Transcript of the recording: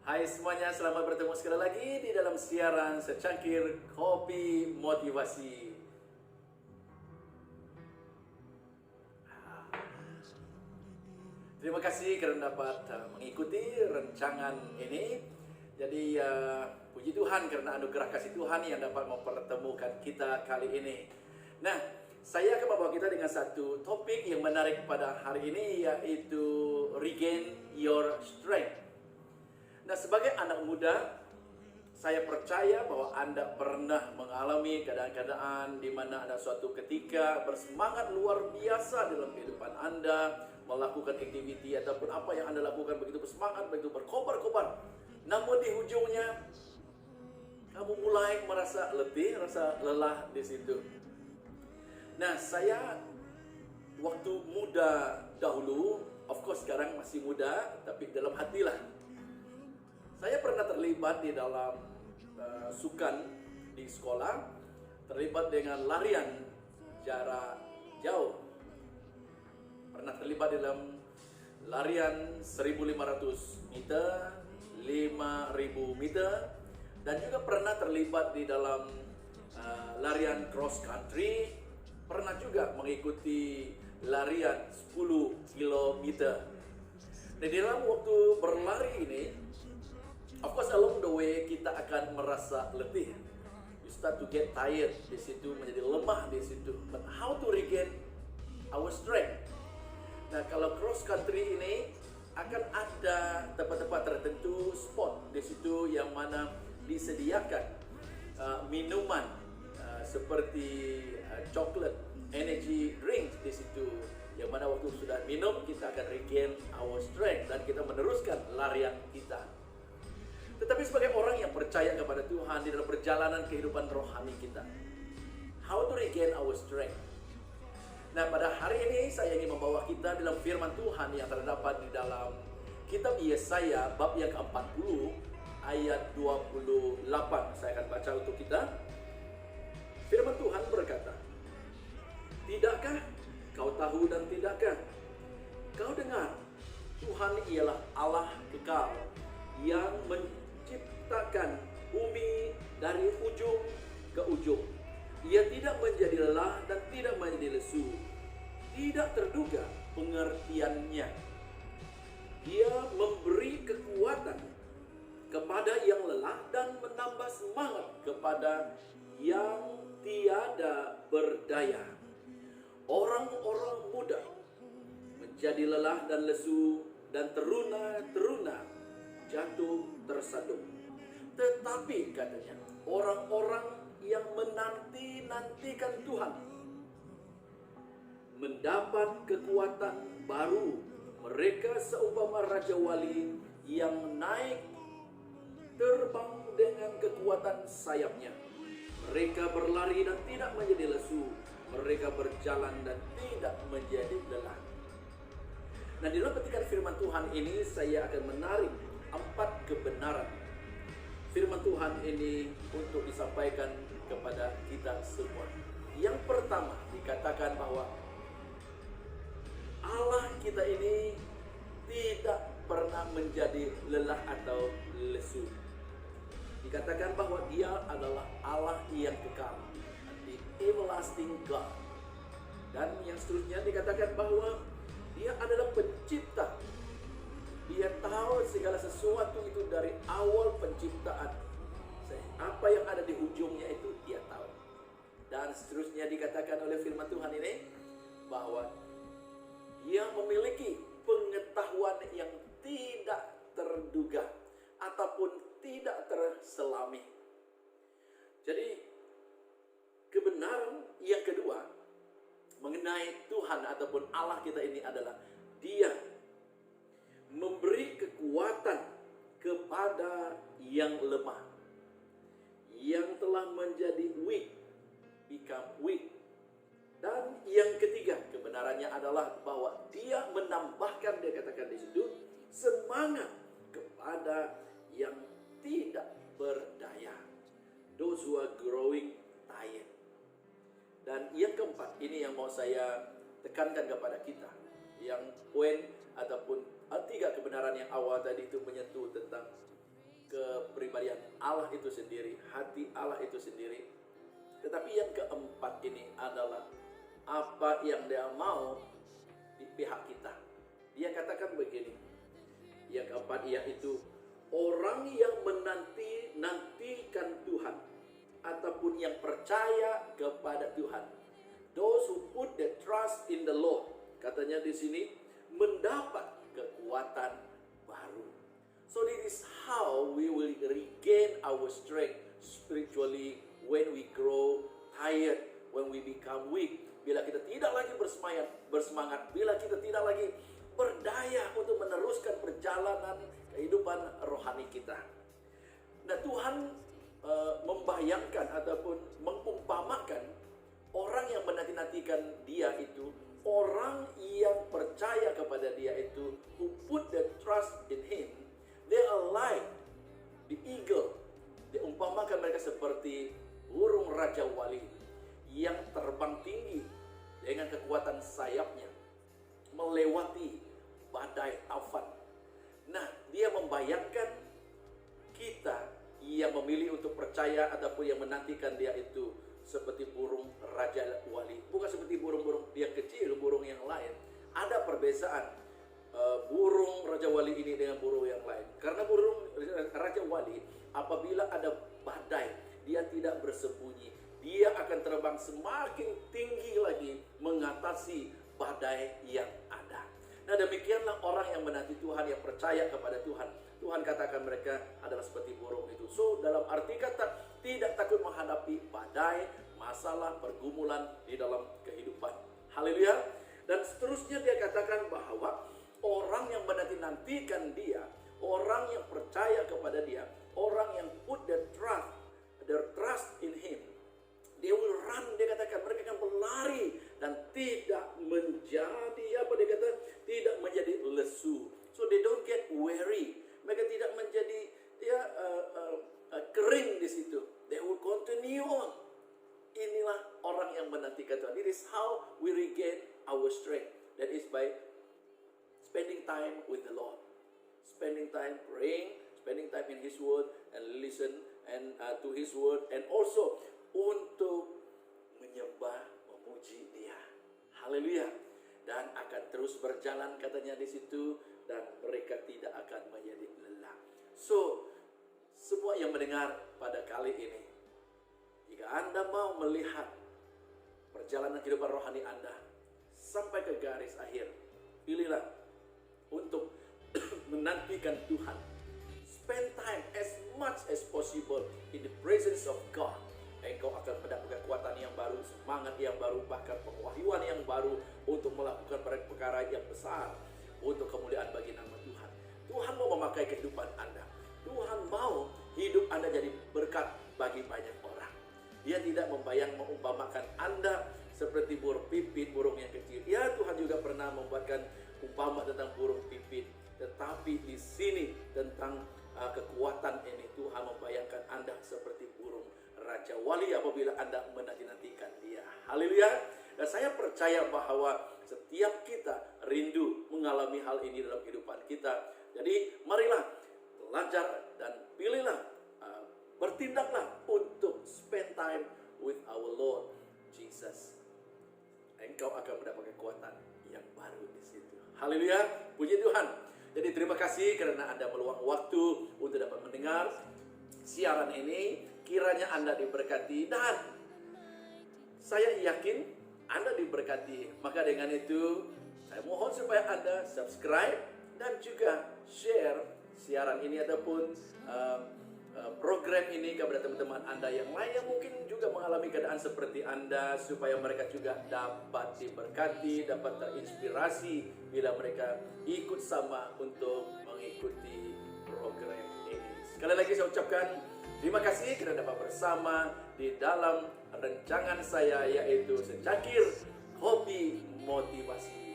Hai semuanya, selamat bertemu sekali lagi di dalam siaran secangkir kopi motivasi. Terima kasih karena dapat mengikuti rancangan ini. Jadi puji Tuhan karena anugerah kasih Tuhan yang dapat mempertemukan kita kali ini. Nah, saya akan membawa kita dengan satu topik yang menarik pada hari ini, yaitu regain your strength. Nah, sebagai anak muda, saya percaya bahwa Anda pernah mengalami keadaan-keadaan di mana ada suatu ketika bersemangat luar biasa dalam kehidupan Anda, melakukan aktiviti ataupun apa yang Anda lakukan begitu bersemangat, begitu berkobar-kobar. Namun di ujungnya, kamu mulai merasa letih, rasa lelah di situ. Nah, saya waktu muda dahulu, of course sekarang masih muda, tapi dalam hatilah. Saya pernah terlibat di dalam sukan di sekolah, terlibat dengan larian jarak jauh. Pernah terlibat dalam larian 1.500 meter, 5.000 meter, dan juga pernah terlibat di dalam larian cross country. Pernah juga mengikuti larian 10 kilometer. Dan di dalam waktu berlari ini, of course along the way kita akan merasa letih. You start to get tired di situ, menjadi lemah di situ. But how to regain our strength? Nah, kalau cross country ini akan ada tempat-tempat tertentu, spot di situ yang mana disediakan minuman seperti coklat, energy drink di situ. Yang mana waktu sudah minum kita akan regain our strength dan kita meneruskan larian kita. Tetapi sebagai orang yang percaya kepada Tuhan di dalam perjalanan kehidupan rohani kita, how to regain our strength? Nah, pada hari ini saya ingin membawa kita dalam firman Tuhan yang terdapat di dalam kitab Yesaya bab yang ke-40 ayat 28. Saya akan baca untuk kita. Firman Tuhan berkata, "Tidakkah kau tahu dan tidakkah kau dengar? Tuhan ialah Allah kekal yang menciptakan bumi dari ujung ke ujung. Ia tidak menjadi lelah dan tidak menjadi lesu. Tidak terduga pengertiannya. Dia memberi kekuatan kepada yang lelah dan menambah semangat kepada yang tiada berdaya. Orang-orang muda menjadi lelah dan lesu, dan teruna-teruna jatuh tersaduk. Tetapi katanya, orang-orang yang menanti-nantikan Tuhan mendapat kekuatan baru. Mereka seumpama Raja Wali yang naik terbang dengan kekuatan sayapnya. Mereka berlari dan tidak menjadi lesu. Mereka berjalan dan tidak menjadi lelah." Nah, di dalam petikan firman Tuhan ini saya akan menarik 4 kebenaran firman Tuhan ini untuk disampaikan kepada kita semua. Yang pertama, dikatakan bahwa Allah kita ini tidak pernah menjadi lelah atau lesu. Dikatakan bahwa Dia adalah Allah yang kekal, the everlasting God. Dan yang seterusnya dikatakan bahwa Dia adalah pencipta. Dia tahu segala sesuatu itu dari awal penciptaan. Apa yang ada di ujungnya itu Dia tahu. Dan seterusnya dikatakan oleh firman Tuhan ini bahwa Dia memiliki pengetahuan yang tidak terduga ataupun tidak terselami. Jadi kebenaran yang kedua mengenai Tuhan ataupun Allah kita ini adalah Dia memberi kekuatan kepada yang lemah. Yang telah menjadi weak become weak. Dan yang ketiga kebenarannya adalah bahwa Dia menambahkan, dia katakan di situ, semangat kepada yang tidak berdaya. Those who are growing tired. Dan yang keempat, ini yang mau saya tekankan kepada kita. Yang poin ataupun 3 kebenaran yang awal tadi itu menyentuh tentang kepribadian Allah itu sendiri, hati Allah itu sendiri. Tetapi yang keempat ini adalah apa yang Dia mau di pihak kita. Dia katakan begini, yang keempat yaitu orang yang menanti-nantikan Tuhan ataupun yang percaya kepada Tuhan. Those who put their trust in the Lord, katanya di sini, mendapat kekuatan baru. So this is how we will regain our strength spiritually when we grow tired, when we become weak. Bila kita tidak lagi bersemangat, bila kita tidak lagi berdaya untuk meneruskan perjalanan kehidupan rohani kita. Nah, Tuhan membayangkan ataupun mengumpamakan orang yang menanti-nantikan Dia itu, orang yang percaya kepada Dia itu, who put their trust in Him, they are like the eagle. Diumpamakan mereka seperti burung Raja Wali yang terbang tinggi dengan kekuatan sayapnya melewati badai taufan. Nah, dia membayangkan kita yang memilih untuk percaya ataupun yang menantikan Dia itu seperti burung Raja Wali. Bukan seperti burung-burung yang kecil, burung yang lain. Ada perbedaan burung Raja Wali ini dengan burung yang lain. Karena burung Raja Wali apabila ada badai, dia tidak bersembunyi. Dia akan terbang semakin tinggi lagi mengatasi badai yang ada. Nah, demikianlah orang yang menanti Tuhan, yang percaya kepada Tuhan. Tuhan katakan mereka adalah seperti burung itu. So, dalam arti kata, tidak takut menghadapi badai, masalah, pergumulan di dalam kehidupan. Haleluya. Dan seterusnya dia katakan bahwa orang yang menanti-nantikan Dia, orang yang percaya kepada Dia, orang yang put their trust in Him, they will run, dia katakan mereka akan berlari dan tidak menjadi tidak menjadi lesu. So they don't get weary. Mereka tidak menjadi kering di situ. They will continue on. Inilah orang yang menantikan Tuhan. It is how we regain our strength. That is by spending time with the Lord, spending time praying, spending time in His Word and listen to His Word, and also untuk menyembah, memuji Dia. Haleluya. Dan akan terus berjalan katanya di situ, dan mereka tidak akan menjadi lelah. So, semua yang mendengar pada kali ini, jika Anda mau melihat perjalanan kehidupan rohani Anda sampai ke garis akhir, pilihlah untuk menantikan Tuhan. Spend time as much as possible in the presence of God. Engkau akan mendapat kekuatan yang baru, semangat yang baru, bahkan pewahyuan yang baru untuk melakukan perkara yang besar untuk kemuliaan bagi nama Tuhan. Tuhan mau memakai kehidupan Anda. Tuhan mau hidup Anda jadi berkat bagi banyak orang. Dia tidak mengumpamakan Anda seperti burung pipit, burung yang kecil. Ya, Tuhan juga pernah membuatkan umpama tentang burung pipit. Tetapi di sini tentang kekuatan ini, Tuhan membayangkan Anda seperti burung Raja Wali apabila Anda menanti-nantikan Dia. Haleluya. Dan saya percaya bahwa setiap kita rindu mengalami hal ini dalam kehidupan kita. Jadi marilah belajar dan pilihlah, bertindaklah untuk spend time with our Lord Jesus. Engkau akan mendapat kekuatan yang baru di situ. Haleluya. Puji Tuhan. Jadi terima kasih karena Anda meluang waktu untuk dapat mendengar siaran ini. Kiranya Anda diberkati dan saya yakin Anda diberkati. Maka dengan itu saya mohon supaya Anda subscribe dan juga share siaran ini ataupun program ini kepada teman-teman Anda yang lain yang mungkin juga mengalami keadaan seperti Anda, supaya mereka juga dapat diberkati, dapat terinspirasi bila mereka ikut sama untuk mengikuti program ini. Sekali lagi saya ucapkan terima kasih kerana dapat bersama di dalam rancangan saya, yaitu Secakir Hobi Motivasi.